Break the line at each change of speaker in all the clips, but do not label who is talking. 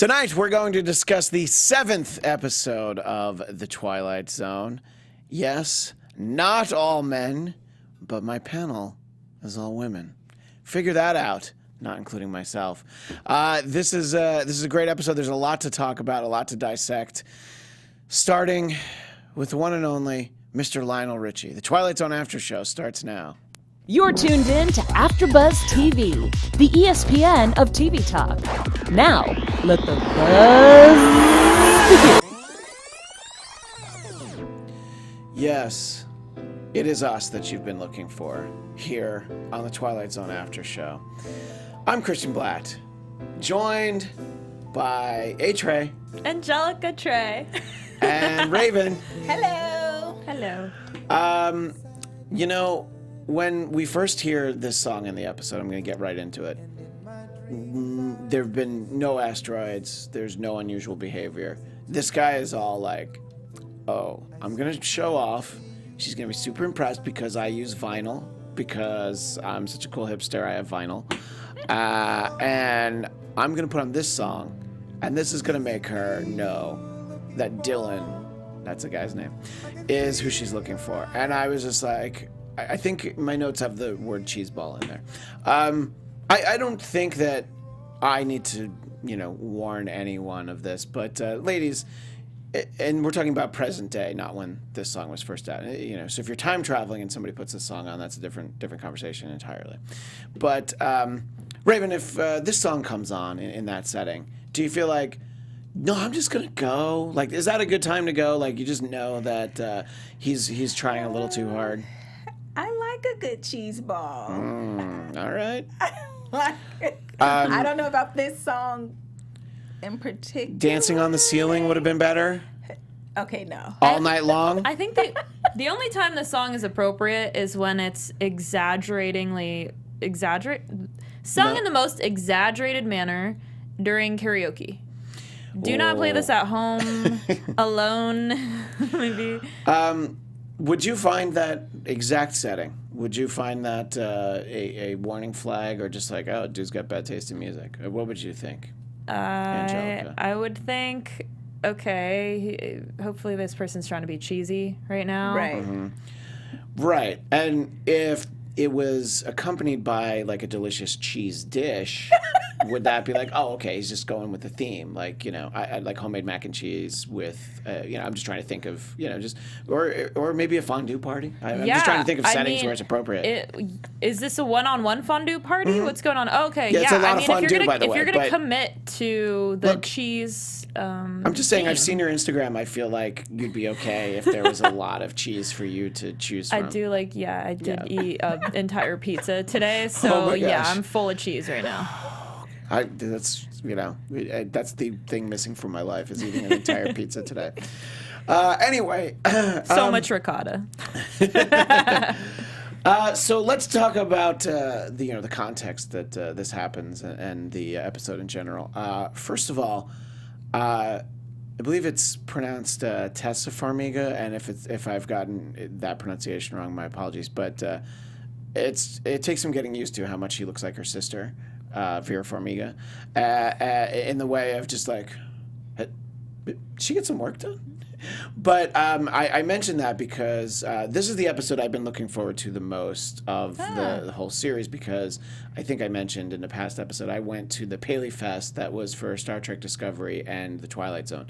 Tonight, we're going to discuss the 7th episode of The Twilight Zone. Yes, not all men, but my panel is all women. Figure that out, not including myself. This is a great episode. There's a lot to talk about, a lot to dissect. Starting with the one and only Mr. Lionel Richie. The Twilight Zone After Show starts now.
You're tuned in to AfterBuzz TV, the ESPN of TV talk. Now, let the buzz begin.
Yes, it is us that you've been looking for here on the Twilight Zone After Show. I'm Christian Bladt, joined by Trae.
Anjelica, Trae.
And Raiven.
Hello. Hello.
You know, when we first hear this song in the episode, I'm going to get right into it. There have been no asteroids. There's no unusual behavior. This guy is all like, oh, I'm going to show off. She's going to be super impressed because I use vinyl, because I'm such a cool hipster. I have vinyl. And I'm going to put on this song, and this is going to make her know that Dylan, that's the guy's name, is who she's looking for. And I was just like, I think my notes have the word cheeseball in there. I don't think that I need to, warn anyone of this, but ladies, and we're talking about present day, not when this song was first out. So if you're time traveling and somebody puts this song on, that's a different conversation entirely. But Raiven, if this song comes on in that setting, do you feel like, no, I'm just gonna go? Like, is that a good time to go? Like, you just know that he's trying a little too hard.
I like a good cheese ball.
All right.
I don't know about this song in particular.
Dancing on the ceiling would have been better.
Okay, no.
All night long.
I think the only time the song is appropriate is when it's sung in the most exaggerated manner during karaoke. Do not play this at home alone. Maybe.
Would you find that exact setting? Would you find that a warning flag, or just like, oh, dude's got bad taste in music? Or what would you think, Anjelica?
I would think, okay, hopefully this person's trying to be cheesy right now.
Right.
Mm-hmm. Right. And if it was accompanied by like a delicious cheese dish, would that be like, oh, okay, he's just going with the theme? Like, I like homemade mac and cheese with, I'm just trying to think of, or maybe a fondue party. I'm just trying to think of settings where it's appropriate.
Is this a one-on-one fondue party?
Mm-hmm.
What's going on? Okay,
yeah. It's a lot of fondue, by the way.
If you're gonna commit to the cheese,
I'm just saying, I've seen your Instagram. I feel like you'd be okay if there was a lot of cheese for you to choose from.
I did eat an entire pizza today, so I'm full of cheese right now.
That's the thing missing from my life, is eating an entire pizza today. Anyway,
so much ricotta.
So let's talk about the context that this happens and the episode in general. First of all, I believe it's pronounced Tessa Farmiga, and if I've gotten that pronunciation wrong, my apologies. But it takes some getting used to how much she looks like her sister, Vera Farmiga, in the way of just like, she get some work done. But I mentioned that because this is the episode I've been looking forward to the most of the whole series, because I think I mentioned in the past episode I went to the Paley Fest that was for Star Trek Discovery and The Twilight Zone.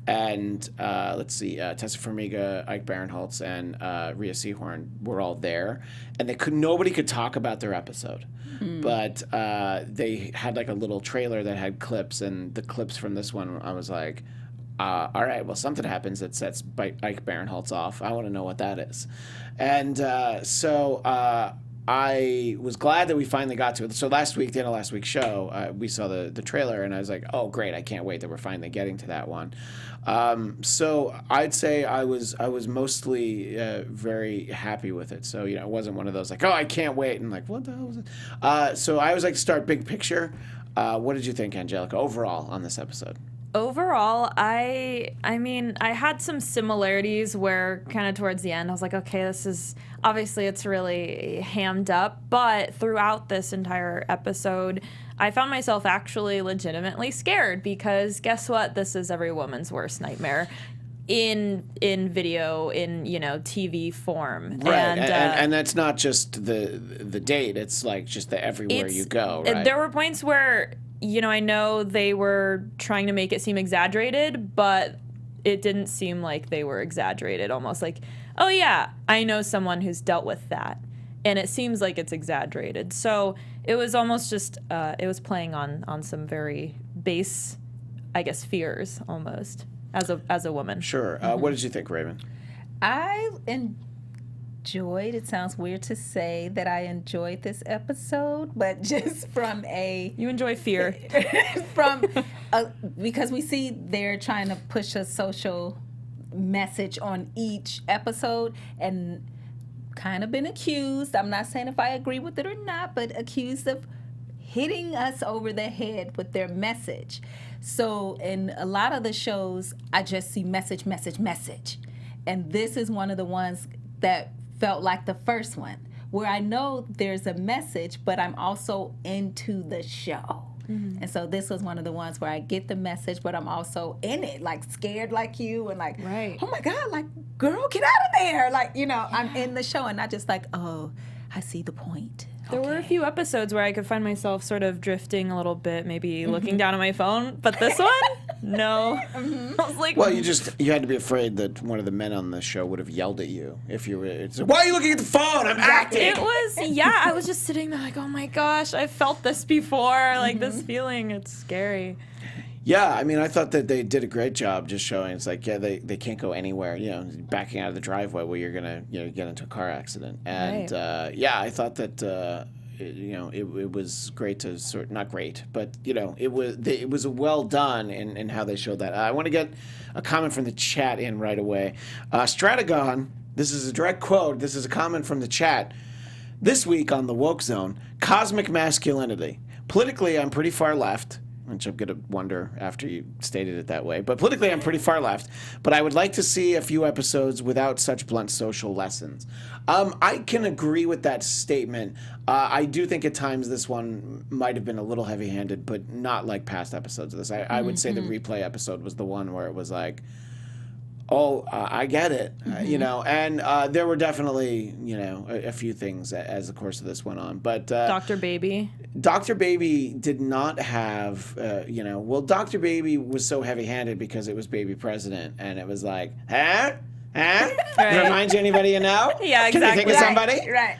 And Tessa Farmiga, Ike Barinholtz, and Rhea Seehorn were all there. And nobody could talk about their episode. But they had like a little trailer that had clips, and the clips from this one, I was like, all right, well, something happens that sets Ike Barinholtz off. I want to know what that is. And so I was glad that we finally got to it. So the end of last week's show, we saw the trailer, and I was like, oh, great, I can't wait that we're finally getting to that one. So I'd say I was mostly very happy with it. So, it wasn't one of those like, oh, I can't wait, and like, what the hell was it? So I always like to start big picture. What did you think, Anjelica, overall on this episode?
Overall, I mean, I had some similarities where kind of towards the end I was like, okay, this is obviously it's really hammed up, but throughout this entire episode, I found myself actually legitimately scared because guess what? This is every woman's worst nightmare in video, in, you know, TV form.
Right. And that's not just the date, it's like just the everywhere you go, right?
There were points where, you know, I know they were trying to make it seem exaggerated, but it didn't seem like they were exaggerated. Almost like, oh yeah, I know someone who's dealt with that, and it seems like it's exaggerated. So it was almost just it was playing on some very base, I guess, fears almost as a woman.
Sure. What did you think, Raiven?
I enjoyed, it sounds weird to say that I enjoyed this episode, but just from
You enjoy fear.
because we see they're trying to push a social message on each episode and kind of been accused, I'm not saying if I agree with it or not, but accused of hitting us over the head with their message. So in a lot of the shows, I just see message. And this is one of the ones that felt like the first one, where I know there's a message, but I'm also into the show. Mm-hmm. And so this was one of the ones where I get the message, but I'm also in it, like scared like you and like,
right.
Oh my God, like, girl, get out of there. Like, you know, I'm in the show and not just like, oh, I see the point.
There were a few episodes where I could find myself sort of drifting a little bit, maybe looking down at my phone, but this one, no. I was like,
well, you had to be afraid that one of the men on the show would have yelled at you if you were. It's like, why are you looking at the phone? I'm acting.
It was, yeah. I was just sitting there like, oh my gosh, I've felt this before. Like this feeling, it's scary.
Yeah, I mean, I thought that they did a great job just showing. It's like, yeah, they can't go anywhere. You know, backing out of the driveway where you're gonna get into a car accident. And
right.
Yeah, I thought that it was great to not great, but it was well done in how they showed that. I want to get a comment from the chat in right away. Stratagon, this is a direct quote. This is a comment from the chat. This week on the Woke Zone, cosmic masculinity. Politically, I'm pretty far left. Which I'm going to wonder after you stated it that way. But politically, I'm pretty far left. But I would like to see a few episodes without such blunt social lessons. I can agree with that statement. I do think at times this one might have been a little heavy-handed, but not like past episodes of this. I would say the replay episode was the one where it was like, oh, I get it, and there were definitely, a few things as the course of this went on. But
Dr. Baby
did not have, Dr. Baby was so heavy-handed because it was Baby President, and it was like, huh? Right. Reminds you anybody you know?
Yeah, exactly.
Can you think of somebody?
Right.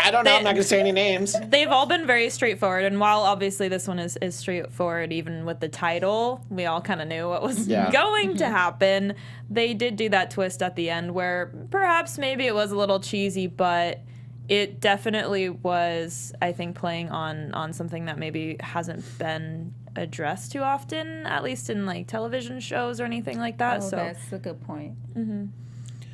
I don't know. I'm not going to say any names.
They've all been very straightforward, and while obviously this one is straightforward, even with the title, we all kind of knew what was going to happen. They did do that twist at the end where perhaps maybe it was a little cheesy, but it definitely was, I think, playing on something that maybe hasn't been addressed too often, at least in like television shows or anything like that.
Oh,
so
that's a good point. Mm-hmm.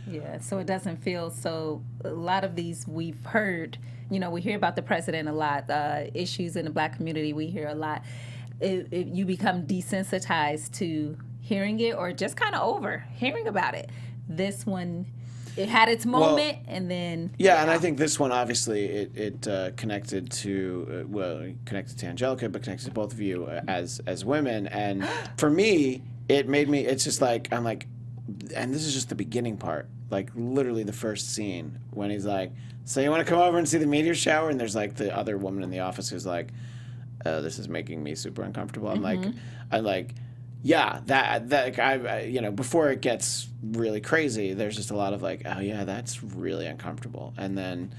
Yeah, so it doesn't feel so. A lot of these we've heard. We hear about the president a lot. Issues in the Black community we hear a lot. You become desensitized to hearing it, or just kind of over hearing about it. This one, it had its moment, and then
and I think this one obviously it connected to connected to Anjelica, but connected to both of you as women. And for me, it made me. It's just like I'm like, and this is just the beginning part, like literally the first scene when he's like, "So you want to come over and see the meteor shower?" And there's like the other woman in the office who's like, "Oh, this is making me super uncomfortable." I'm like. Yeah, that I before it gets really crazy, there's just a lot of like, oh yeah, that's really uncomfortable, and then,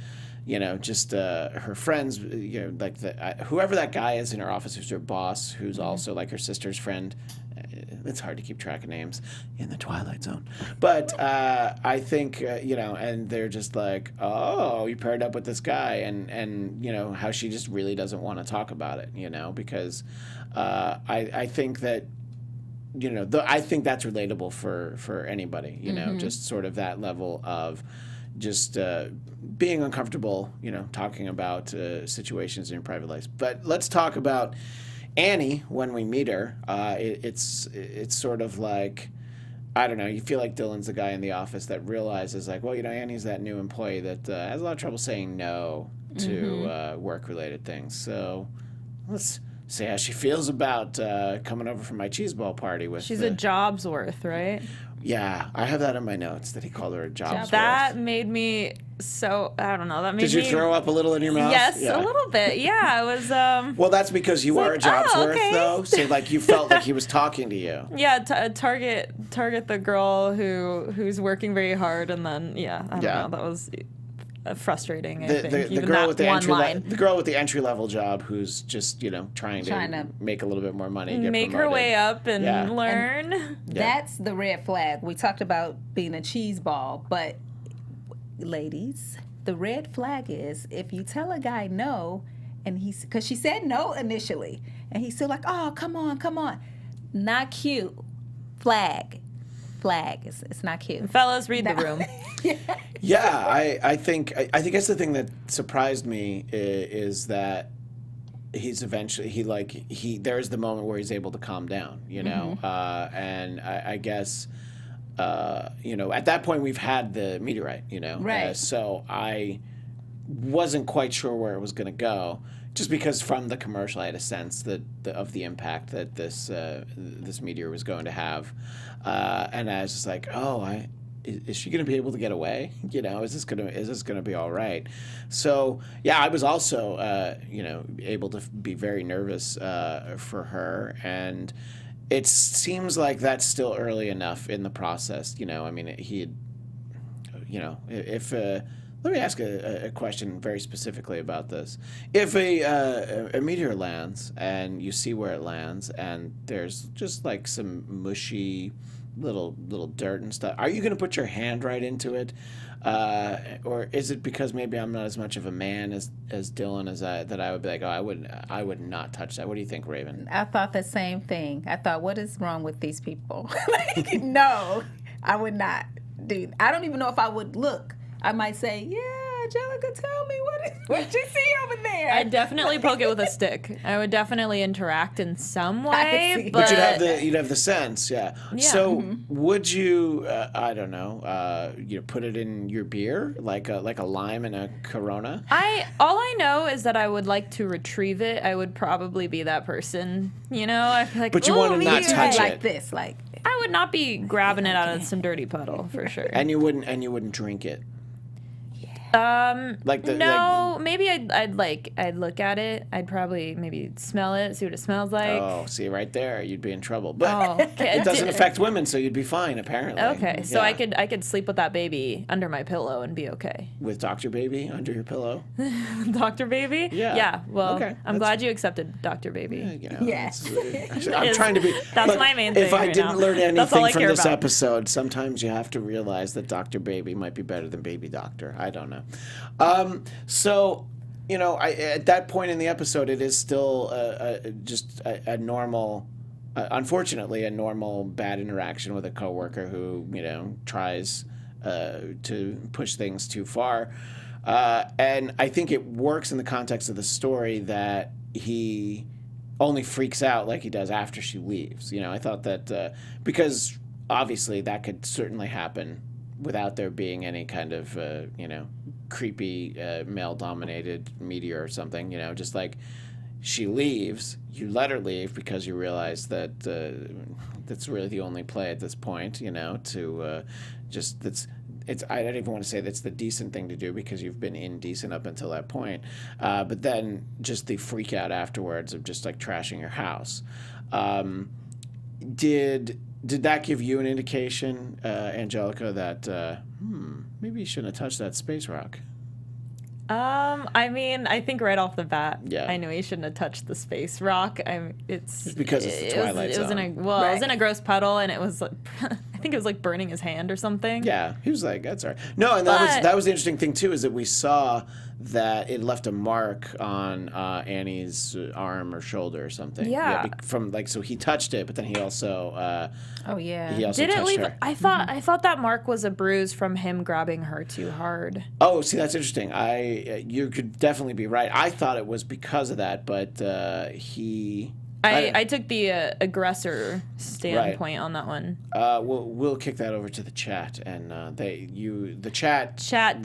just her friends, like whoever that guy is in her office who's her boss, who's also like her sister's friend. It's hard to keep track of names in the Twilight Zone, but I think and they're just like, oh, you paired up with this guy, and how she just really doesn't want to talk about it, because I think that. I think that's relatable for anybody, just sort of that level of just being uncomfortable, talking about situations in your private life. But let's talk about Annie, when we meet her, it's sort of like, I don't know, you feel like Dylan's the guy in the office that realizes, like, well, Annie's that new employee that has a lot of trouble saying no to work-related things. So let's see how she feels about coming over for my cheese ball party with.
She's a job's worth, right?
Yeah, I have that in my notes that he called her a job's worth.
That made me so, I don't know. That made
Did you throw up a little in your mouth?
Yes, a little bit. Yeah, it was.
Well, that's because you are a job's worth,
okay.
though. So, like, you felt like he was talking to you.
Yeah, target the girl who's working very hard, and then I don't know. That was frustrating. I think
The girl with the girl with the entry level job who's just trying to make a little bit more money,
make her way up and learn.
And that's the red flag. We talked about being a cheese ball, but ladies, the red flag is if you tell a guy no, and because she said no initially, and he's still like, oh, come on, not cute. Flag. It's not cute.
Fellas, read the room.
Yeah, I think that's the thing that surprised me is that he's eventually there's the moment where he's able to calm down, and I guess at that point we've had the meteorite,
right.
So I wasn't quite sure where it was going to go. Just because from the commercial I had a sense of the impact that this meteor was going to have, and I was just like, is she going to be able to get away? Is this going to be all right? So yeah, I was also able to be very nervous for her, and it seems like that's still early enough in the process. I mean, he had, if. Let me ask a question very specifically about this. If a meteor lands and you see where it lands and there's just like some mushy little dirt and stuff, are you going to put your hand right into it? Or is it because maybe I'm not as much of a man as Dylan that I would be like, I would not touch that. What do you think, Raiven?
I thought the same thing. I thought, what is wrong with these people? No, I would not. Dude, I don't even know if I would look. I might say, yeah, Anjelica, tell me what you see over there.
I'd definitely poke it with a stick. I would definitely interact in some way.
But you'd have the sense, yeah. So would you, I don't know, put it in your beer like a lime in a Corona?
All I know is that I would like to retrieve it. I would probably be that person, I feel like.
But you want to not touch it
like this, like.
I would not be grabbing it out of some dirty puddle for sure.
And you wouldn't drink it.
Maybe I'd look at it. I'd probably maybe smell it, see what it smells like.
Oh, see right there, you'd be in trouble. But it doesn't affect women, so you'd be fine apparently.
Okay, so I could sleep with that baby under my pillow and be okay.
With Dr. Baby under your pillow?
Dr. Baby?
Yeah.
Yeah. Well,
okay.
I'm glad you accepted Dr. Baby.
Yes.
I'm trying to be.
That's my main thing.
If I
right
didn't
now.
learn anything from this
about.
episode, sometimes you have to realize that Dr. Baby might be better than Baby Doctor. I don't know. So, at that point in the episode, it is still just a normal, unfortunately, a normal bad interaction with a coworker who, tries to push things too far. And I think it works in the context of the story that he only freaks out like he does after she leaves. I thought that because obviously that could certainly happen without there being any kind of, creepy male-dominated meteor or something, just like she leaves, you let her leave because you realize that that's really the only play at this point, to I don't even want to say that's the decent thing to do because you've been indecent up until that point, but then just the freak out afterwards of just like trashing your house. Did that give you an indication, Anjelica, that maybe you shouldn't have touched that space rock?
I mean, I think right off the bat,
yeah.
I knew he shouldn't have touched the space rock.
It's because it's the Twilight Zone.
It was in a gross puddle, and it was like, I think it was like burning his hand or something.
Yeah, he was like, that's all right. No, and that was the interesting thing too, is that we saw that it left a mark on Annie's arm or shoulder or something.
Yeah.
So he touched it, but then he also. He also
Did it
touched
leave?
her.
I thought that mark was a bruise from him grabbing her too hard.
Oh, see, that's interesting. You could definitely be right. I thought it was because of that, but he
I took the aggressor standpoint on that one.
We'll kick that over to the chat, and the chat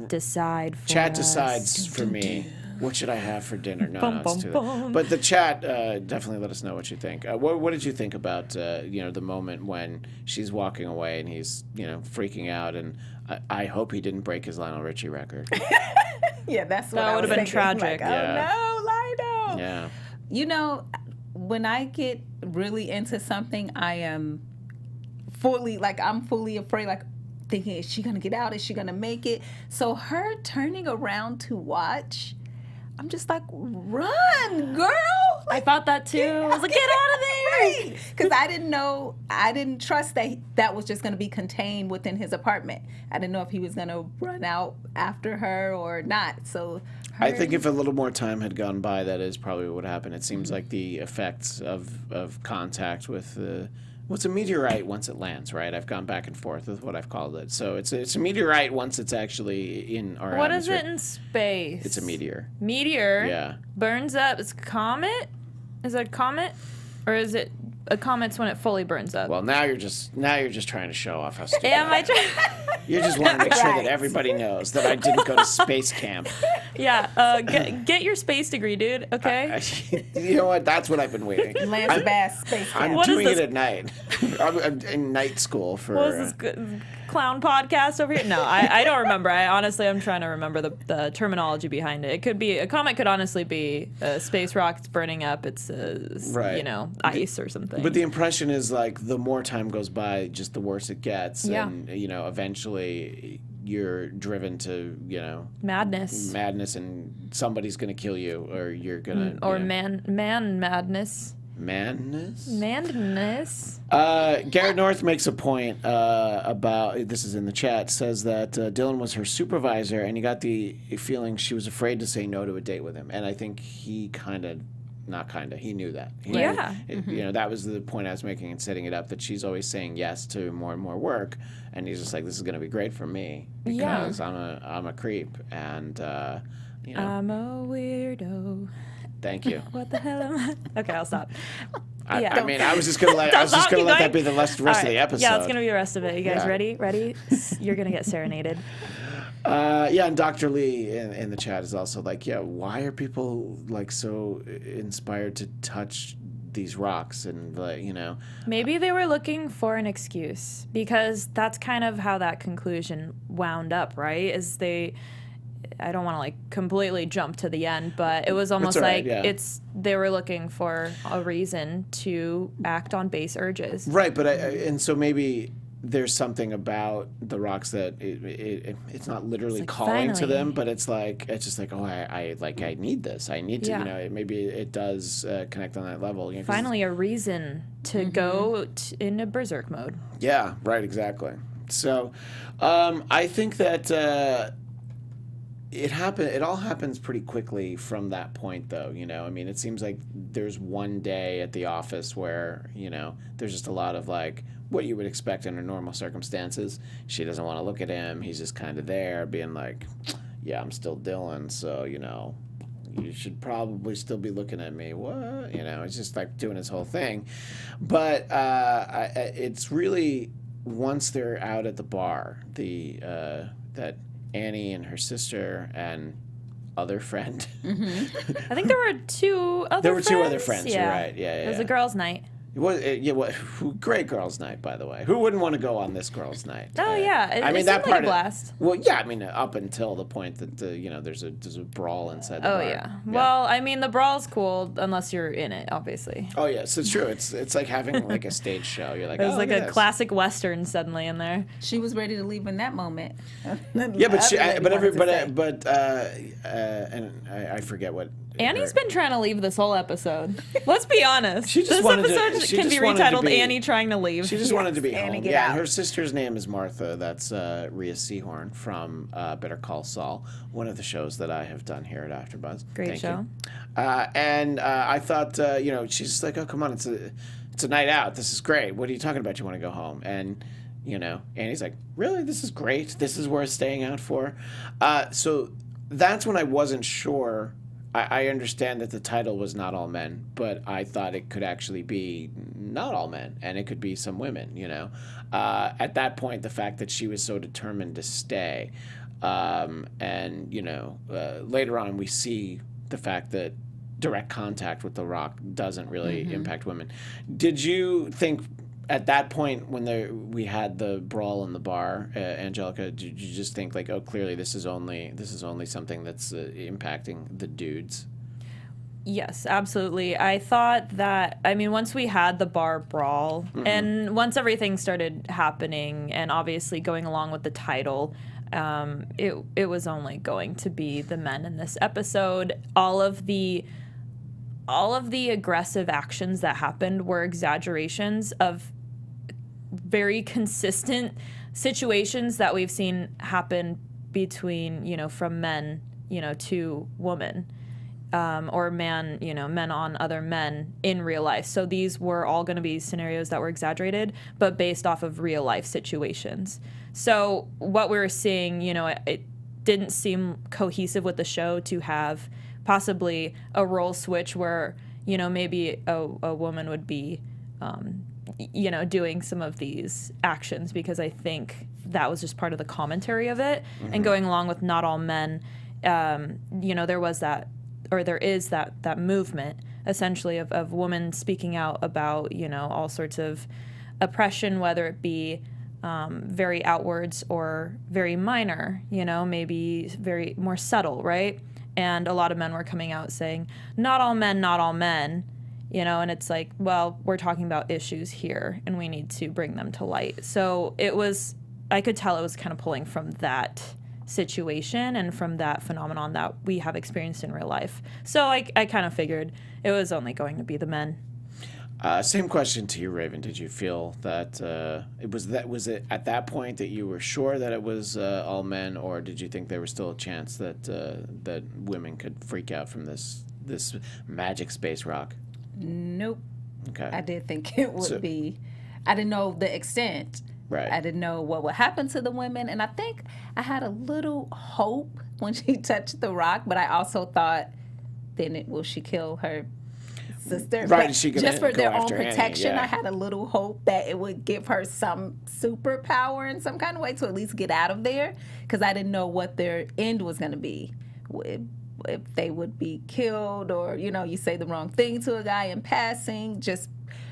decides for me. What should I have for dinner? No, it's too late. But the chat definitely let us know what you think. What did you think about the moment when she's walking away and he's freaking out, and I hope he didn't break his Lionel Richie record.
Yeah, that's what
that would have been tragic.
Like, oh no, Lionel.
Yeah.
When I get really into something, I am fully afraid, like thinking, is she gonna get out? Is she gonna make it? So her turning around to watch, I'm just like, run, girl!
I thought that too. I was like, get out of there!
Because I didn't trust that was just going to be contained within his apartment. I didn't know if he was going to run out after her or not. So
I think if a little more time had gone by, that is probably what would happen. It seems like the effects of contact with it's a meteorite once it lands, right? I've gone back and forth with what I've called it. So it's a meteorite once it's actually in our
What
atmosphere.
is it in space?
It's a meteor.
Meteor?
Yeah.
Burns up. It's a comet? Is it a comet? Or is it a comet's when it fully burns up?
Well, now you're just trying to show off how stupid
Am I trying?
You just want to make sure that everybody knows that I didn't go to space camp.
Yeah, get your space degree, dude, okay?
You know what? That's what I've been waiting.
Lance Bass space camp.
I'm doing it at night. I'm in night school for...
What was this clown podcast over here? No, I don't remember. I'm trying to remember the terminology behind it. It could be, a comet could honestly be a space rock that's burning up. It's, ice or something.
But the impression is, like, the more time goes by, just the worse it gets.
Yeah.
And, eventually you're driven to,
madness,
and somebody's going to kill you, or you're going to...
man madness.
Madness? Garrett North makes a point about, this is in the chat, says that Dylan was her supervisor, and he got the feeling she was afraid to say no to a date with him. And I think he he knew that. That was the point I was making in setting it up, that she's always saying yes to more and more work, and he's just like, this is going to be great for me because I'm a creep, and
I'm a weirdo.
Thank you.
What the hell am I? Okay, I'll stop.
I mean, I was just gonna let that be the rest of the episode.
Yeah, it's gonna be the rest of it. You guys ready? Ready? You're gonna get serenaded.
And Dr. Lee in the chat is also like, why are people like so inspired to touch these rocks and
Maybe they were looking for an excuse, because that's kind of how that conclusion wound up, right? I don't want to completely jump to the end, but it was almost they were looking for a reason to act on base urges.
Right, but and so maybe there's something about the rocks that it's not literally calling to them, but it's just like, oh, I need this. I need to, maybe it does connect on that level.
Finally, a reason to go into berserk mode.
Yeah, right, exactly. So I think that it all happens pretty quickly from that point, though. I mean, it seems like there's one day at the office where there's just a lot of what you would expect under normal circumstances. She doesn't want to look at him. He's just kind of there being like, yeah, I'm still Dylan, so you should probably still be looking at me. What? It's just doing his whole thing. But it's really, once they're out at the bar, that Annie and her sister and other friend.
I think there were two other friends.
Two other friends, you're right. Yeah.
It was a girls' night.
It was, great girls' night, by the way. Who wouldn't want to go on this girls' night?
Oh, yeah.
I mean, that part
like a blast.
Up until the point that, there's a brawl inside the bar.
Oh, yeah. Well, I mean, the brawl's cool unless you're in it, obviously.
Oh, yeah. So it's true. It's like having a stage show. You're like,
it was a classic Western suddenly in there.
She was ready to leave in that moment.
Yeah, and I forget what.
Annie's been trying to leave this whole episode. Let's be honest.
This
episode can be retitled Annie Trying to Leave.
She just wanted to be
Annie,
home.
get
Yeah,
out.
her sister's name is Martha. That's Rhea Seehorn from Better Call Saul, one of the shows that I have done here at AfterBuzz.
Great show.
And I thought, she's just like, oh, come on, it's a night out. This is great. What are you talking about? You want to go home? And Annie's like, really? This is great. This is worth staying out for. So that's when I wasn't sure. I understand that the title was Not All Men, but I thought it could actually be not all men, and it could be some women, At that point, the fact that she was so determined to stay, and, later on we see the fact that direct contact with the Rock doesn't really impact women. Did you think at that point when we had the brawl in the bar, Anjelica, did you just think like, oh, clearly this is only something that's impacting the dudes?
Yes, absolutely. I thought that, once we had the bar brawl and once everything started happening and obviously going along with the title, it was only going to be the men in this episode. All of the aggressive actions that happened were exaggerations of very consistent situations that we've seen happen between, from men, to women, or men on other men in real life. So these were all going to be scenarios that were exaggerated, but based off of real life situations. So what we were seeing, it didn't seem cohesive with the show to have possibly a role switch where, maybe a woman would be, doing some of these actions, because I think that was just part of the commentary of it. And going along with Not All Men, there was that, or there is that movement essentially of women speaking out about, all sorts of oppression, whether it be very outwards or very minor, maybe very more subtle, right? And a lot of men were coming out saying, not all men, and it's like, well, we're talking about issues here and we need to bring them to light. So I could tell it was kind of pulling from that situation and from that phenomenon that we have experienced in real life. So I kind of figured it was only going to be the men.
Same question to you, Raiven. Did you feel that was it at that point that you were sure that it was all men, or did you think there was still a chance that women could freak out from this magic space rock?
Nope.
Okay.
I did think it would be. I didn't know the extent.
Right.
I didn't know what would happen to the women, and I think I had a little hope when she touched the rock, but I also thought, then will she kill her sister?
Right,
But
she gonna
just for
go
their own
after Annie,
protection,
yeah.
I had a little hope that it would give her some superpower in some kind of way to at least get out of there, because I didn't know what their end was going to be. If they would be killed, or you say the wrong thing to a guy in passing, just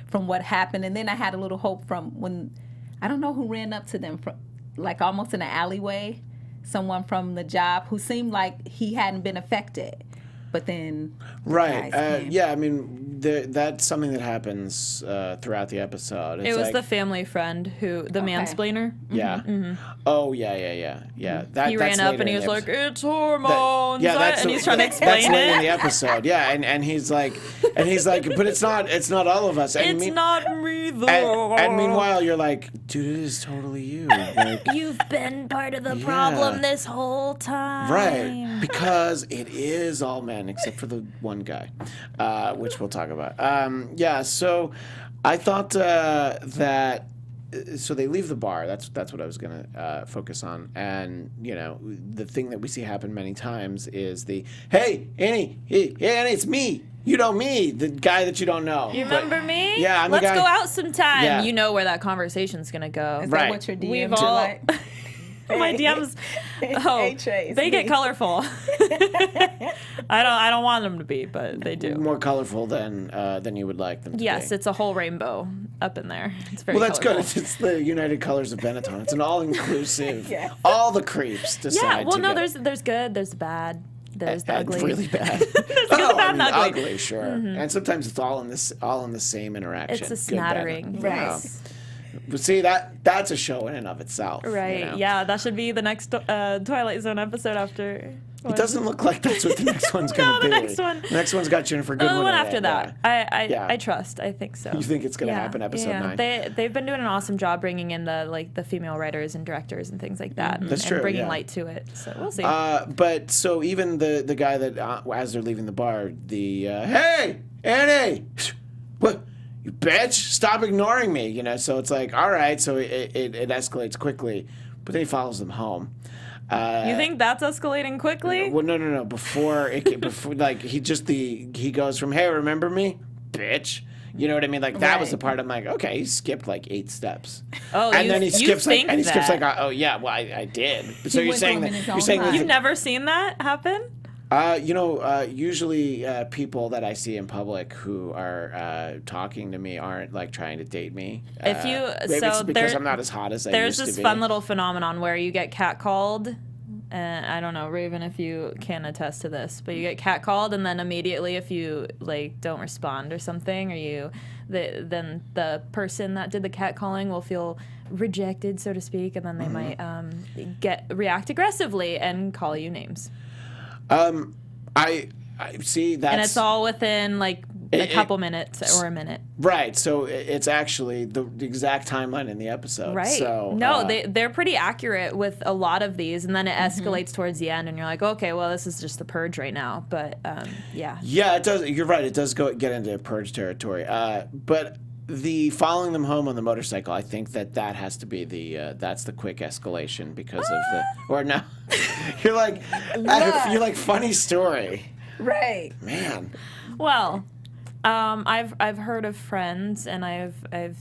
from what happened. And then I had a little hope from when, I don't know who ran up to them, from like almost in an alleyway, someone from the job who seemed like he hadn't been affected. But then,
right, yeah, that's something that happens throughout the episode. It's
It was
like,
the family friend the mansplainer.
Yeah. Mm-hmm. Oh, yeah.
He ran up and he was like, "It's hormones," and he's trying to explain
that's late in
it.
the episode. Yeah, and he's like, but it's not all of us. And
It's not me though.
And meanwhile, you're like, dude, it is totally you. Like,
You've been part of the problem this whole time.
right, because it is all men except for the one guy, which we'll talk about. So I thought that. So they leave the bar. That's what I was gonna focus on. And the thing that we see happen many times is the hey Annie, Annie, it's me. You know me, the guy that you don't know.
You remember me?
Yeah, I'm
Let's
the guy.
go out sometime.
Yeah.
You know where that conversation's gonna go.
is
Right.
that what your
We've
DMs
all-
are like?
My DMs,
Trae, it's
they get
me.
colorful. I don't want them to be, but they do.
More colorful than you would like them to be.
Yes, it's a whole rainbow up in there. It's very
Well, that's
colorful.
good. It's the United Colors of Benetton. It's an all-inclusive.
Yeah.
All the creeps decide.
Yeah, well,
to
no,
go.
there's good, there's the bad, there's the ugly.
Really bad.
There's good, bad, and ugly.
ugly, sure. And sometimes it's all in the same interaction.
It's a
Good, bad,
smattering.
ugly.
Right.
Yeah. But see, that's a show in and of itself.
Right. Yeah, that should be the next Twilight Zone episode after.
It doesn't look like that's what the next one's going to
No,
be.
the next one.
The next one's got Jennifer Goodwin.
The one
in
after
it,
that.
yeah.
I trust. I think so.
You think it's going to happen episode 9?
They've been doing an awesome job bringing in the female writers and directors and things like that.
That's
and
true,
bringing
yeah.
light to it. So we'll see.
But so even the guy that as they're leaving the bar, hey Annie, what? You bitch! Stop ignoring me. So it's like, all right. So it escalates quickly, but then he follows them home.
You think that's escalating quickly?
Well, no. Before like he goes from, hey, remember me, bitch. You know what I mean? Like that was the part I'm like, okay, he skipped like 8 steps.
Oh,
and then he skips like,
that.
oh yeah, well I did. So you're saying that
you've never seen that happen?
Usually people that I see in public who are talking to me aren't like trying to date me.
If you
maybe it's because I'm not as hot as I used to be.
There's this fun little phenomenon where you get catcalled. I don't know, Raiven, if you can attest to this, but you get catcalled, and then immediately, if you like don't respond or something, or then the person that did the catcalling will feel rejected, so to speak, and then they might react aggressively and call you names.
I see that,
and it's all within like a couple minutes or a minute.
Right. So it's actually the exact timeline in the episode.
Right.
So
no, they're pretty accurate with a lot of these, and then it escalates towards the end, and you're like, okay, well, this is just the purge right now. But yeah.
Yeah, it does. You're right. It does get into purge territory. But the following them home on the motorcycle, I think that has to be that's the quick escalation because of the or no, you're like funny story.
Right.
Man.
Well, I've heard of friends, and I've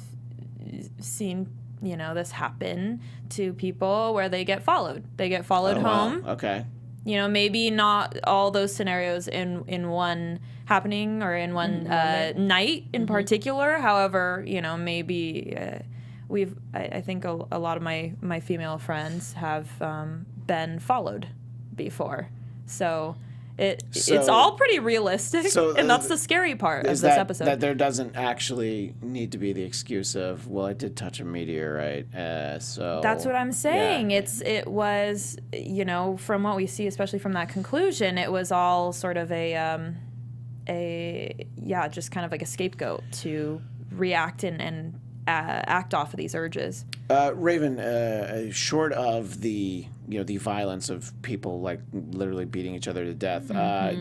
seen this happen to people where they get followed. They get followed home.
Wow. Okay.
Maybe not all those scenarios in one happening or in one night in particular. However, maybe I think a lot of my female friends have been followed before. So it's all pretty realistic, and that's the scary part of this episode. That
there doesn't actually need to be the excuse of, well, I did touch a meteorite, so...
That's what I'm saying.
Yeah.
It was, from what we see, especially from that conclusion, it was all sort of just kind of like a scapegoat to react and act off of these urges.
Raiven, short of the violence of people like literally beating each other to death,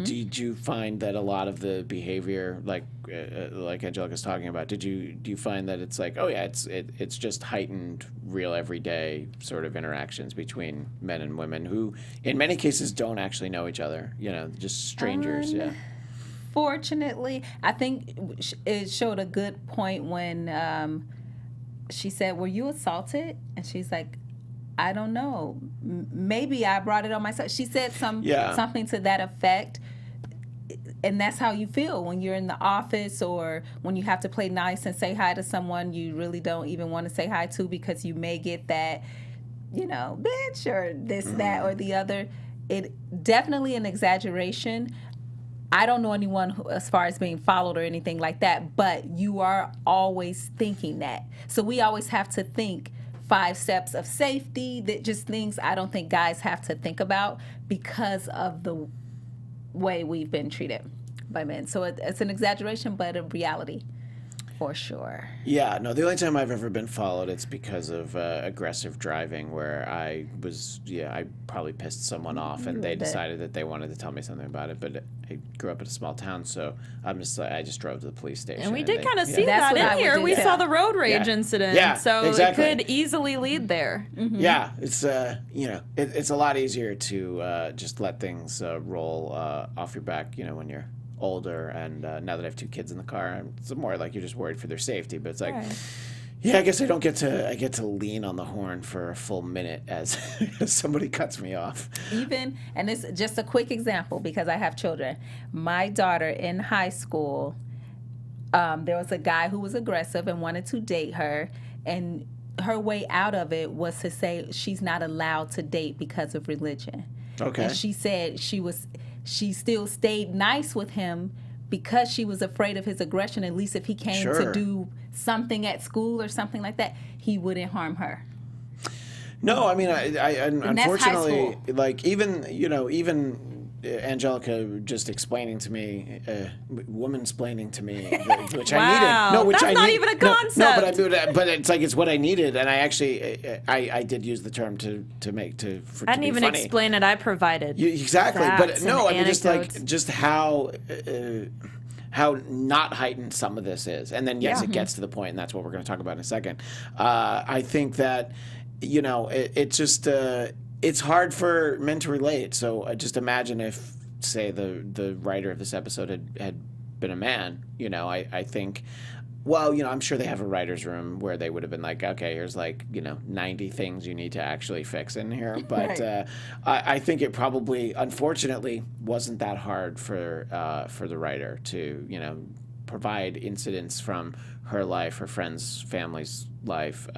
did you find that a lot of the behavior, like Anjelica's talking about, do you find that it's like, oh yeah, it's just heightened, real everyday sort of interactions between men and women who, in many cases, don't actually know each other, just strangers, yeah.
Fortunately, I think it showed a good point when she said, were you assaulted? And she's like, I don't know. Maybe I brought it on myself. She said something to that effect. And that's how you feel when you're in the office or when you have to play nice and say hi to someone you really don't even want to say hi to because you may get that, bitch or this, that, or the other. It definitely an exaggeration. I don't know anyone who, as far as being followed or anything like that, but you are always thinking that. So we always have to think 5 steps of safety, that just things I don't think guys have to think about because of the way we've been treated by men. So it's an exaggeration, but a reality. For sure.
Yeah, no, the only time I've ever been followed, it's because of aggressive driving where I probably pissed someone off and they decided that they wanted to tell me something about it. But I grew up in a small town, so I just drove to the police station.
And we did kind of see that in here. We saw the road rage incident.
Yeah,
so
exactly.
It could easily lead there.
Mm-hmm.
Yeah, it's it's a lot easier to just let things roll off your back, when you're older, and now that I have 2 kids in the car, it's more like you're just worried for their safety. But it's like, yeah, I guess I get to lean on the horn for a full minute as somebody cuts me off.
And it's just a quick example because I have children. My daughter in high school, there was a guy who was aggressive and wanted to date her, and her way out of it was to say she's not allowed to date because of religion.
Okay.
And she said she still stayed nice with him because she was afraid of his aggression. At least if he came to do something at school or something like that, he wouldn't harm her.
No, I mean, I unfortunately, like even Anjelica just explaining to me, woman-splaining to me, which I needed. No, which
that's not even a concept.
But it's like it's what I needed, and I actued I did use the term to make to. For,
I didn't even
funny.
Explain it. I provided
exactly, but no, I mean
anecdotes.
just how not heightened some of this is, and then it gets to the point, and that's what we're going to talk about in a second. I think that it just. it's hard for men to relate. So just imagine if, say, the writer of this episode had been a man. You know, I think. Well, you know, I'm sure they have a writer's room where they would have been like, okay, here's like, you know, 90 things you need to actually fix in here. But
Right.
I think it probably, unfortunately, wasn't that hard for the writer to, you know, provide incidents from her life, her friend's family's life.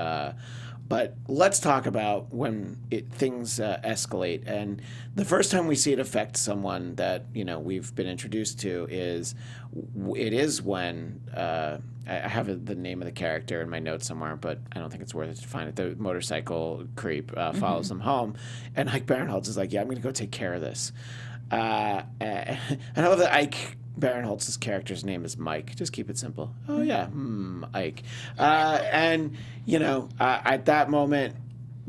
But let's talk about when things escalate. And the first time we see it affect someone that, you know, we've been introduced to is when I have the name of the character in my notes somewhere, but I don't think it's worth it to find it. The motorcycle creep follows them home. And Ike Barinholtz is like, yeah, I'm going to go take care of this. And I love that Ike Barinholtz's character's name is Mike. Just keep it simple. Oh, yeah, Ike. And, you know, at that moment,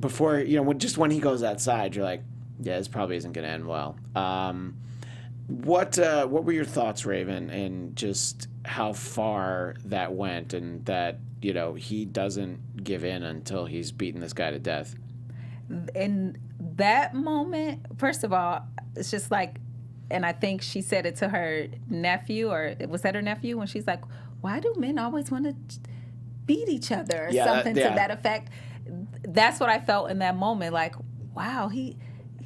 before, you know, when he goes outside, you're like, yeah, this probably isn't going to end well. What were your thoughts, Raiven, and just how far that went, and that, you know, he doesn't give in until he's beaten this guy to death?
In that moment, first of all, it's just like, and I think she said it to her nephew, or was that her nephew, when she's like, why do men always want to beat each other, or something to that effect? That's what I felt in that moment. Like, wow, you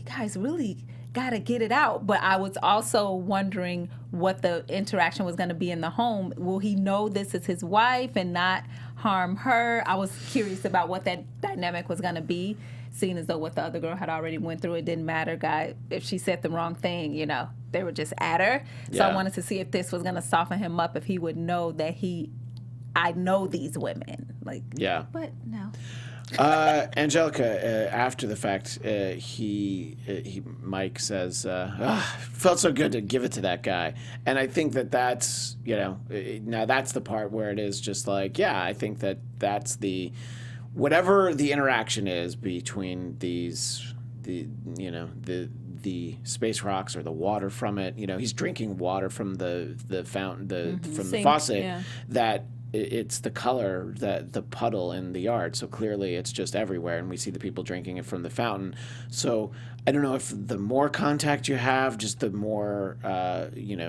guys really got to get it out. But I was also wondering what the interaction was going to be in the home. Will he know this is his wife and not harm her? I was curious about what that dynamic was going to be, seeing as though what the other girl had already went through. It didn't matter, guy. If she said the wrong thing, you know, they were just at her. So I wanted to see if this was going to soften him up, if he would know that I know these women. Like,
yeah.
But no.
Anjelica, after the fact, Mike says, felt so good to give it to that guy. And I think that's, you know, now that's the part where it is just like, yeah, I think that's whatever the interaction is between the space rocks or the water from it. You know, he's drinking water from the fountain, from the faucet. Yeah. That it's the color, the puddle in the yard. So clearly, it's just everywhere, and we see the people drinking it from the fountain. So I don't know if the more contact you have, just the more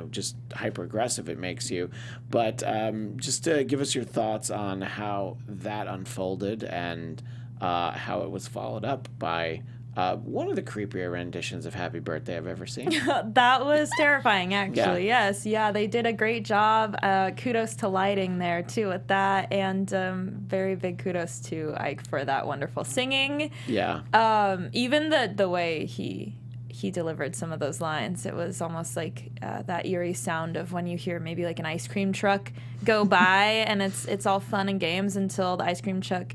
just hyper aggressive it makes you. But just to give us your thoughts on how that unfolded and how it was followed up by one of the creepier renditions of Happy Birthday I've ever seen.
That was terrifying, actually. Yeah. Yes. Yeah, they did a great job. Kudos to lighting there, too, with that. And very big kudos to Ike for that wonderful singing.
Yeah.
Even the way he delivered some of those lines, it was almost like that eerie sound of when you hear maybe like an ice cream truck go by, and it's all fun and games until the ice cream truck,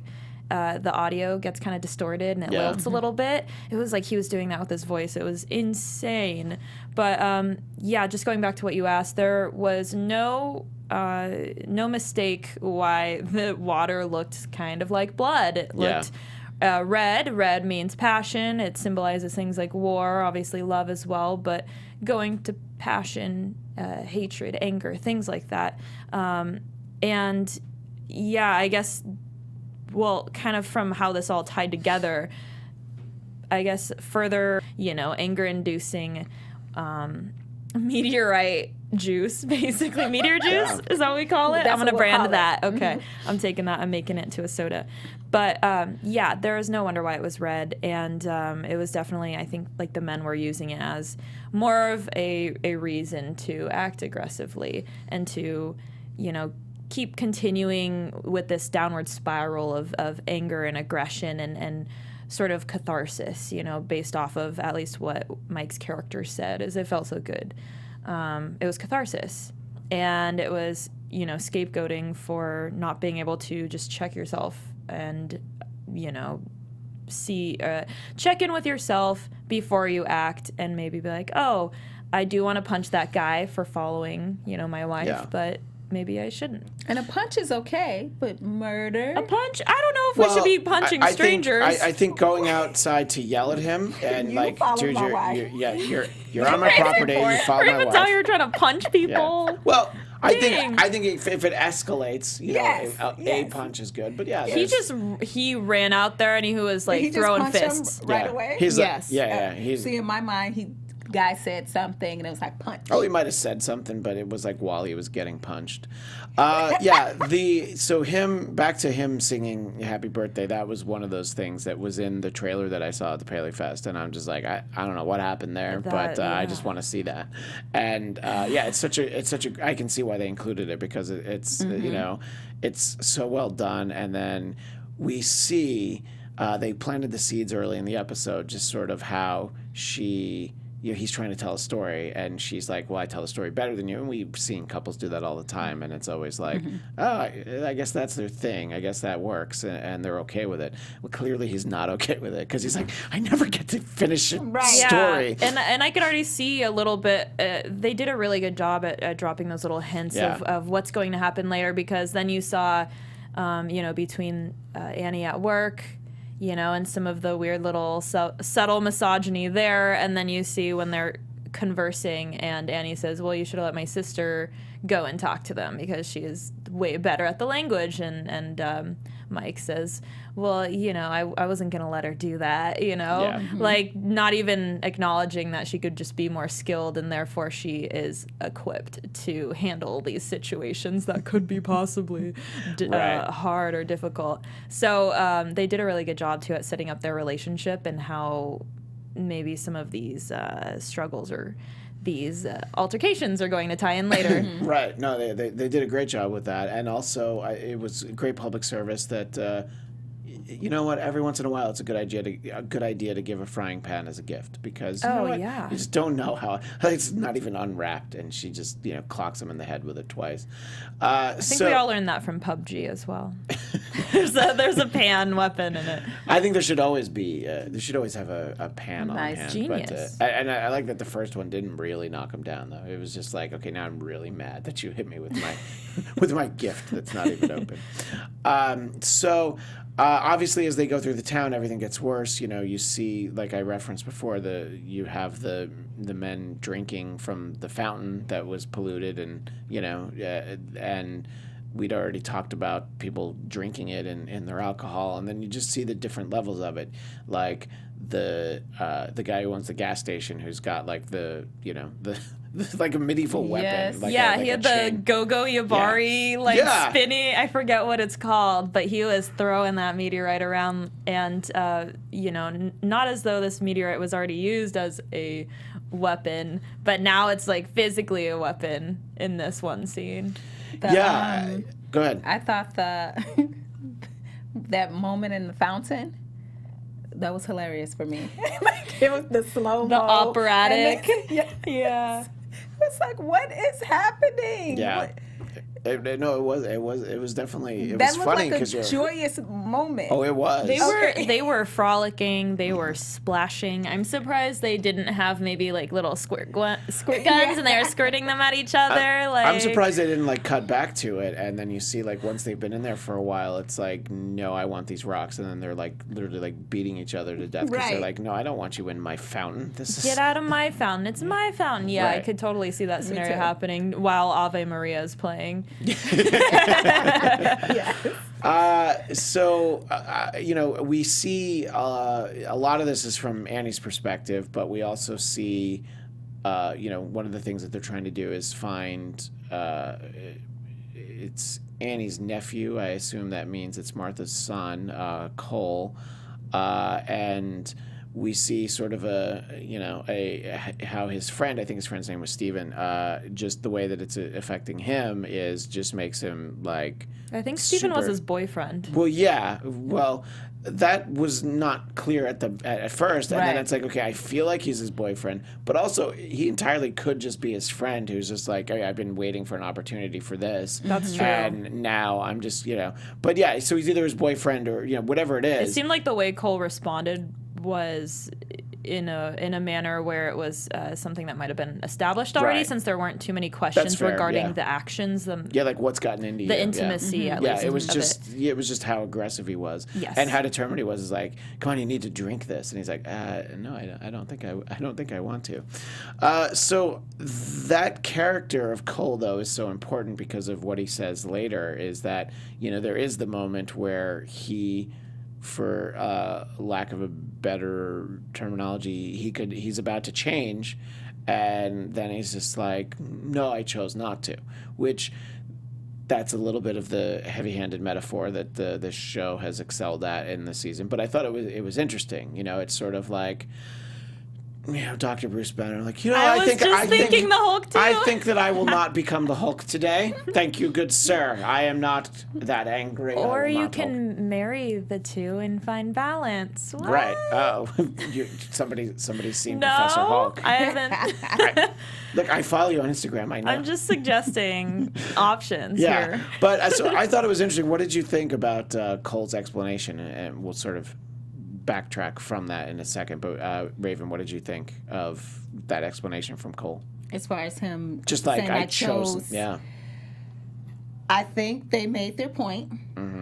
the audio gets kind of distorted and it lilts a little bit. It was like he was doing that with his voice. It was insane. But just going back to what you asked, there was no mistake why the water looked kind of like blood. It looked red. Red means passion. It symbolizes things like war, obviously love as well, but going to passion, hatred, anger, things like that. I guess, well, kind of from how this all tied together, I guess further, anger-inducing meteorite juice, basically. Meteor juice, is that what we call it? I'm going to brand that. Okay. Mm-hmm. I'm taking that. I'm making it into a soda. But, there is no wonder why it was red. And it was definitely, I think, like the men were using it as more of a reason to act aggressively and to, keep continuing with this downward spiral of anger and aggression and sort of catharsis, based off of at least what Mike's character said, is it felt so good. It was catharsis. And it was, scapegoating for not being able to just check yourself and, check in with yourself before you act and maybe be like, oh, I do want to punch that guy for following, my wife, but maybe I shouldn't.
And a punch is okay, but murder?
A punch? I don't know if we should be punching strangers.
I think going outside to yell at him and like, dude, you're on my property. You follow my wife.
Tell you're trying to punch people.
Yeah. Well, I think if it escalates, a punch is good. But yeah,
he ran out there and he was like throwing fists
right away.
He's
yes.
See,
in my mind, guy said something and it was like punch.
Oh, he might have said something, but it was like while he was getting punched. Back to him singing "Happy Birthday." That was one of those things that was in the trailer that I saw at the Paley Fest, and I'm just like, I don't know what happened there, but I just want to see that. And it's such a. I can see why they included it because it's it's so well done, and then we see they planted the seeds early in the episode, just sort of how she. He's trying to tell a story, and she's like, well, I tell a story better than you. And we've seen couples do that all the time, and it's always like, I guess that's their thing. I guess that works, and they're okay with it. Well, clearly he's not okay with it because he's like, I never get to finish a story.
Yeah. And I could already see a little bit, they did a really good job at dropping those little hints of what's going to happen later, because then you saw, between Annie at work, and some of the weird little subtle misogyny there. And then you see when they're conversing and Annie says, well, you should have let my sister go and talk to them because she is way better at the language. And Mike says, well, I wasn't going to let her do that, like not even acknowledging that she could just be more skilled and therefore she is equipped to handle these situations that could be possibly hard or difficult. So they did a really good job too at setting up their relationship and how maybe some of these struggles or these altercations are going to tie in later.
Right. No, they did a great job with that. And also, it was a great public service that, you know what, every once in a while it's a good idea to give a frying pan as a gift because you just don't know how, it's not even unwrapped and she just, clocks him in the head with it twice.
I think we all learned that from PUBG as well. There's a pan weapon in it.
I think there should always have a pan on hand.
Genius.
But, and I like that the first one didn't really knock him down though. It was just like, okay, now I'm really mad that you hit me with my with my gift that's not even open. Obviously, as they go through the town, everything gets worse. You see, like I referenced before, you have the men drinking from the fountain that was polluted, and and we'd already talked about people drinking it and their alcohol, and then you just see the different levels of it, like the guy who owns the gas station who's got like the like a medieval weapon. Like
he had the Go-Go Yabari spinny. I forget what it's called, but he was throwing that meteorite around, and not as though this meteorite was already used as a weapon, but now it's like physically a weapon in this one scene.
Go ahead.
I thought that moment in the fountain. That was hilarious for me. Like it was the slow-mo.
The operatic.
Yeah. It's like, what is happening?
Yeah. It was definitely funny because
that was like a joyous moment.
Oh, it was.
They were frolicking. They were splashing. I'm surprised they didn't have maybe like little squirt guns and they were squirting them at each other.
I'm surprised they didn't like cut back to it. And then you see like once they've been in there for a while, it's like, no, I want these rocks. And then they're like literally like beating each other to death because they're like, no, I don't want you in my fountain.
Get out of my fountain. It's my fountain. Yeah, I could totally see that scenario happening while Ave Maria is playing.
We see a lot of this is from Annie's perspective, but we also see, one of the things that they're trying to do is find, it's Annie's nephew. I assume that means it's Martha's son, Cole, and we see sort of how his friend, I think his friend's name was Steven, just the way that it's affecting him just makes him like.
I think Steven was his boyfriend.
Well, yeah. Well, that was not clear at first, and then it's like, okay, I feel like he's his boyfriend, but also he entirely could just be his friend who's just like, hey, I've been waiting for an opportunity for this.
That's true.
And now I'm just, but yeah, so he's either his boyfriend or whatever it is.
It seemed like the way Cole responded was in a manner where it was something that might have been established already,
Right.
since there weren't too many questions
fair,
regarding
yeah.
the actions,
like what's gotten into you.
the intimacy, at
Yeah,
least.
it was
of
just
it.
it was just how aggressive he was,
Yes.
and how determined he was. Is like, come on, you need to drink this, and he's like, no, I don't think I want to. So that character of Cole though is so important because of what he says later. Is that there is the moment where he, for lack of a better terminology, he's about to change, and then he's just like, no, I chose not to, which that's a little bit of the heavy-handed metaphor that this show has excelled at in the season. But I thought it was interesting. It's sort of like, Dr. Bruce Banner, like,
I was just thinking the Hulk too.
I think that I will not become the Hulk today. Thank you, good sir. I am not that angry.
Or you
Hulk.
can marry the two and find balance. What?
Right. Oh, somebody's seen
No,
Professor Hulk.
I haven't.
Look, I follow you on Instagram. I know.
I'm just suggesting options
Yeah,
here.
but so I thought it was interesting. What did you think about Cole's explanation? And we'll sort of backtrack from that in a second. But Raven, what did you think of that explanation from Cole?
As far as him
Just like
saying
I chose. Yeah.
I think they made their point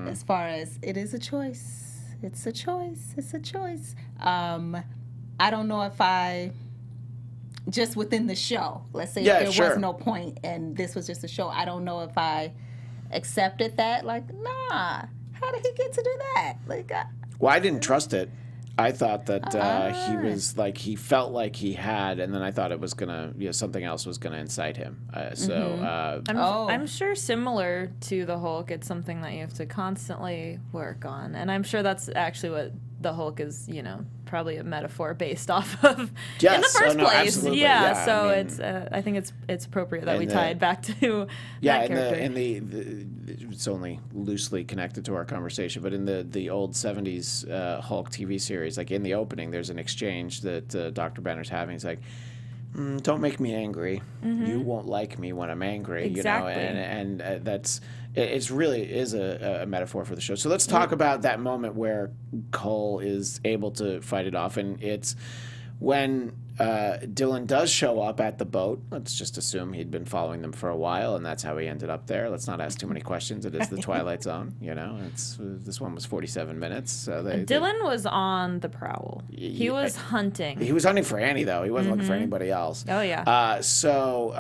as far as it is a choice. It's a choice. It's a choice. I don't know if I, just within the show, let's say if there was no point and this was just a show, I don't know if I accepted that. Like, nah, how did he get to do that? Like,
Well, I didn't trust it. I thought that he was like, he felt like he had, and then I thought it was gonna, something else was gonna incite him.
I'm sure similar to the Hulk, it's something that you have to constantly work on, and I'm sure that's actually what the Hulk is, probably a metaphor based off of in the first place.
Absolutely.
Yeah, so
I mean,
it's I think it's appropriate that we tie it back to that character.
and the it's only loosely connected to our conversation, but in the old 70s Hulk TV series, like in the opening, there's an exchange that Dr. Banner's having. He's like, don't make me angry. You won't like me when I'm angry.
Exactly.
And that's it's really is a metaphor for the show. So let's talk about that moment where Cole is able to fight it off, and it's when Dylan does show up at the boat. Let's just assume he'd been following them for a while, and that's how he ended up there. Let's not ask too many questions. It is the Twilight Zone, this one was 47 minutes. So
Dylan was on the prowl. He was hunting.
He was hunting for Annie, though. He wasn't looking for anybody else.
Oh, yeah.
So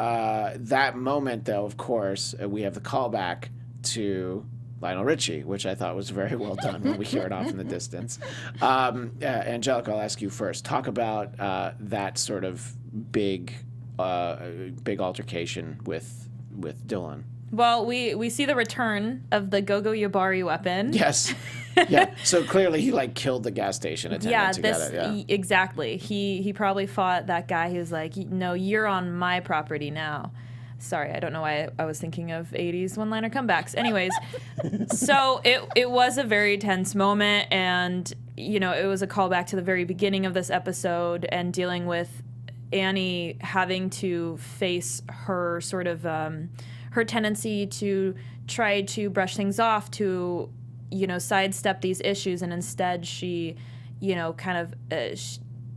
that moment, though, of course, we have the callback to Lionel Richie, which I thought was very well done when we hear it off in the distance. Anjelica, I'll ask you first. Talk about that sort of big altercation with Dylan.
Well, we see the return of the Gogo Yabari weapon.
Yes. Yeah. So clearly he killed the gas station attendant to get it. Yeah.
Exactly. He probably fought that guy who was like, no, you're on my property now. Sorry, I don't know why I was thinking of 80s one-liner comebacks. Anyways, so it was a very tense moment, and, it was a callback to the very beginning of this episode and dealing with Annie having to face her sort of, her tendency to try to brush things off, to, sidestep these issues, and instead she, kind of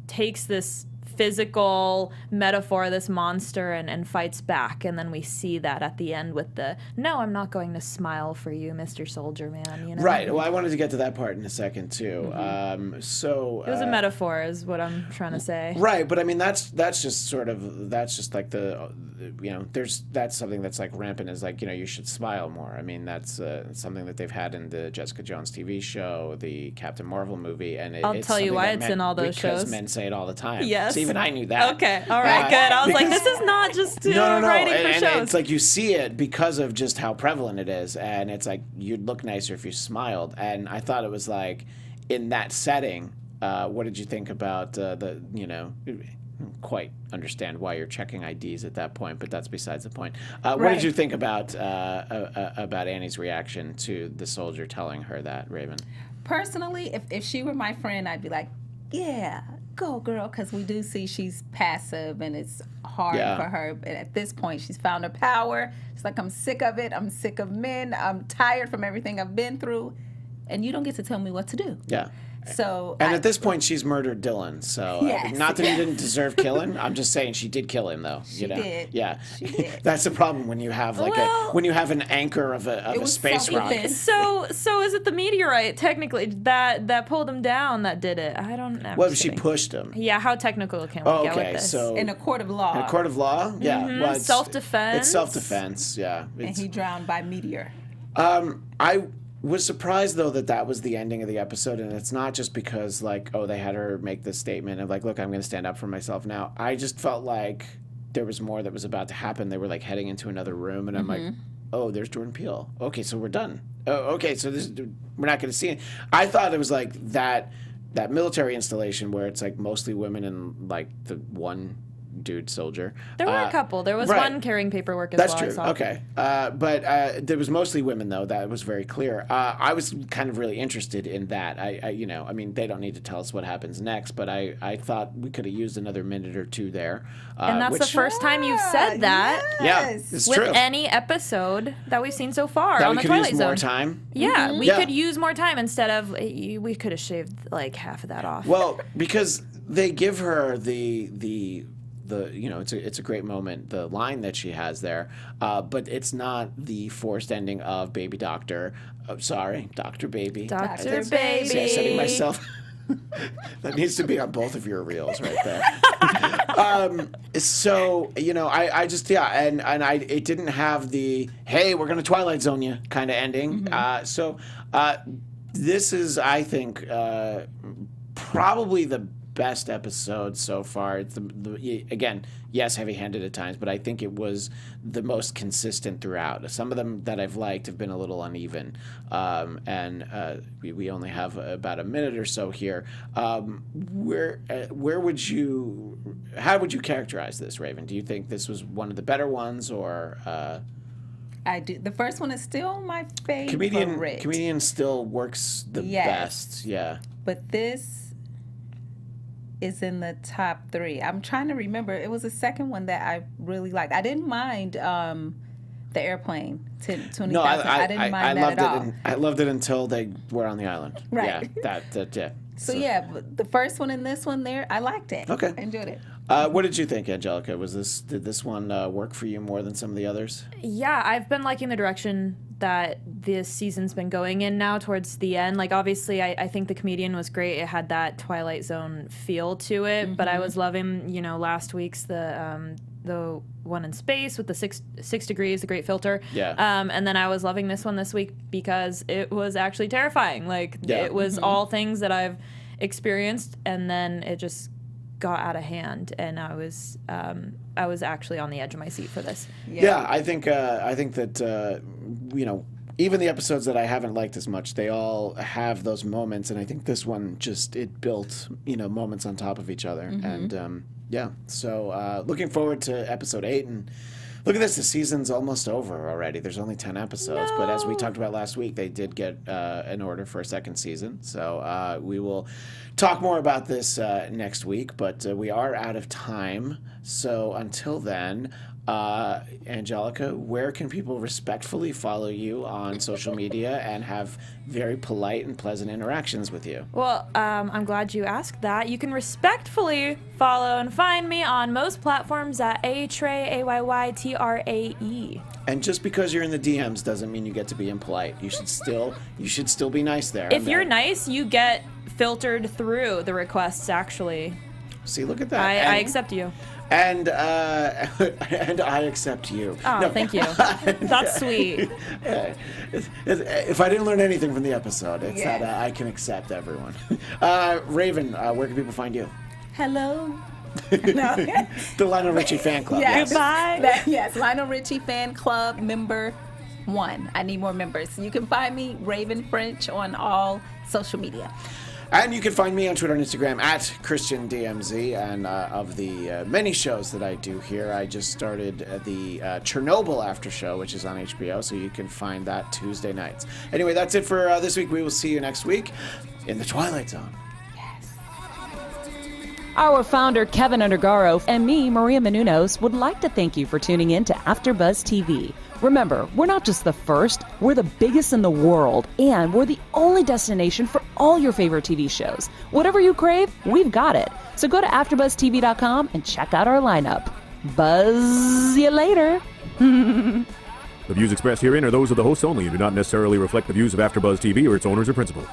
takes this physical metaphor, this monster, and fights back, and then we see that at the end with the no, I'm not going to smile for you, Mr. Soldier Man.
Right. Well, I wanted to get to that part in a second too. So
it was a metaphor, is what I'm trying to say.
Right, but I mean that's just like the that's something that's like rampant, is like you should smile more. I mean that's something that they've had in the Jessica Jones TV show, the Captain Marvel movie, and
I'll tell you why it's in all those shows.
Because men say it all the time.
Yes.
So even I knew that.
Okay. All right. Good. I was like, this is not just writing for
and
shows.
it's like you see it because of just how prevalent it is, and it's like you'd look nicer if you smiled. And I thought it was like in that setting. What did you think about quite understand why you're checking IDs at that point, but that's besides the point. What did you think about Annie's reaction to the soldier telling her that, Raven?
Personally, if she were my friend, I'd be like, yeah, go girl, because we do see she's passive and it's hard for her. But at this point, she's found her power. It's like, I'm sick of it. I'm sick of men. I'm tired from everything I've been through. And you don't get to tell me what to do.
Yeah.
So
And at this point, she's murdered Dylan. So
Yes.
not that he didn't deserve killing. I'm just saying she did kill him, though.
She did.
Yeah.
She did.
That's the problem when you have when you have an anchor of a
was
space rock.
self-defense.
So is it the meteorite technically that pulled him down that did it? I don't know.
Well, she pushed him.
Yeah, how technical can we
Oh,
get
okay.
with this?
So
in a court of law,
in a court of law, yeah. Well, it's
Self-defense.
It's self-defense. Yeah.
and he drowned by meteor.
I was surprised though that was the ending of the episode, and it's not just because they had her make this statement of look, I'm going to stand up for myself now. I just felt like there was more that was about to happen. They were heading into another room, and I'm like, oh, there's Jordan Peele. Okay, so we're done. Oh, okay, so we're not going to see it. I thought it was that military installation where it's mostly women and the one dude soldier.
There were a couple. There was
right.
one carrying paperwork as
That's
well.
true.
I saw.
Okay. But there was mostly women, though. That was very clear. I was kind of really interested in that. I mean, they don't need to tell us what happens next, but I thought we could have used another minute or two there.
And that's the first time you've said that.
Yeah,
Yes.
it's
With
true.
any episode that we've seen so far
That
on
we
the
could
Twilight
use
Zone.
more time.
Yeah, we
Yeah.
could use more time instead of we could have shaved half of that off.
Well, because they give her the it's a great moment, the line that she has there, but it's not the forced ending of Baby Doctor. Oh, sorry, Dr. Baby.
Dr.
See,
Baby.
I'm setting myself. That needs to be on both of your reels right there. So I just and it didn't have the hey, we're gonna Twilight Zone you kind of ending. So this is, I think, probably the best episode so far. It's again, yes, heavy-handed at times, but I think it was the most consistent throughout. Some of them that I've liked have been a little uneven, and we only have about a minute or so here. Where would you? How would you characterize this, Raven? Do you think this was one of the better ones, or?
I do. The first one is still my favorite.
Comedian still works the best. Yeah.
But this is in the top 3. I'm trying to remember. It was the second one that I really liked. I didn't mind the airplane to 20,000.
No,
I didn't mind that at all.
I loved it until they were on the island.
Right.
Yeah, yeah.
So yeah, but the first one and this one there, I liked it.
Okay.
I enjoyed it.
What did you think, Anjelica? Did this one work for you more than some of the others?
Yeah, I've been liking the direction that this season's been going in now towards the end. Obviously, I think the comedian was great. It had that Twilight Zone feel to it, but I was loving, last week's the one in space with the six degrees, the great filter.
Yeah.
And then I was loving this one this week because it was actually terrifying. It was all things that I've experienced, and then it just got out of hand, and I was actually on the edge of my seat for this.
Yeah, I think that even the episodes that I haven't liked as much, they all have those moments, and I think this one it built moments on top of each other, and so looking forward to episode 8. And look at this, the season's almost over already. There's only 10 episodes, but as we talked about last week, they did get an order for a second season. So we will talk more about this next week, but we are out of time. So until then, Anjelica, where can people respectfully follow you on social media and have very polite and pleasant interactions with you?
Well, I'm glad you asked that. You can respectfully follow and find me on most platforms at Trae, AYYTRAE.
And just because you're in the DMs doesn't mean you get to be impolite. You should still be nice there.
If you're nice, you get filtered through the requests, actually.
See, look at that.
I accept you.
And I accept you.
Oh, no. Thank you. That's sweet.
If I didn't learn anything from the episode, it's that I can accept everyone. Raven, where can people find you?
Hello. No.
The Lionel Richie fan club.
Yes.
Goodbye.
Yes, Lionel Richie fan club member 1. I need more members. You can find me, Raiven French, on all social media.
And you can find me on Twitter and Instagram at ChristianDMZ. And of the many shows that I do here, I just started the Chernobyl after show, which is on HBO, so you can find that Tuesday nights. Anyway, that's it for this week. We will see you next week in the Twilight Zone.
Our founder, Keven Undergaro, and me, Maria Menounos, would like to thank you for tuning in to AfterBuzz TV. Remember, we're not just the first, we're the biggest in the world, and we're the only destination for all your favorite TV shows. Whatever you crave, we've got it. So go to AfterBuzzTV.com and check out our lineup. Buzz you later.
The views expressed herein are those of the hosts only and do not necessarily reflect the views of AfterBuzz TV or its owners or principals.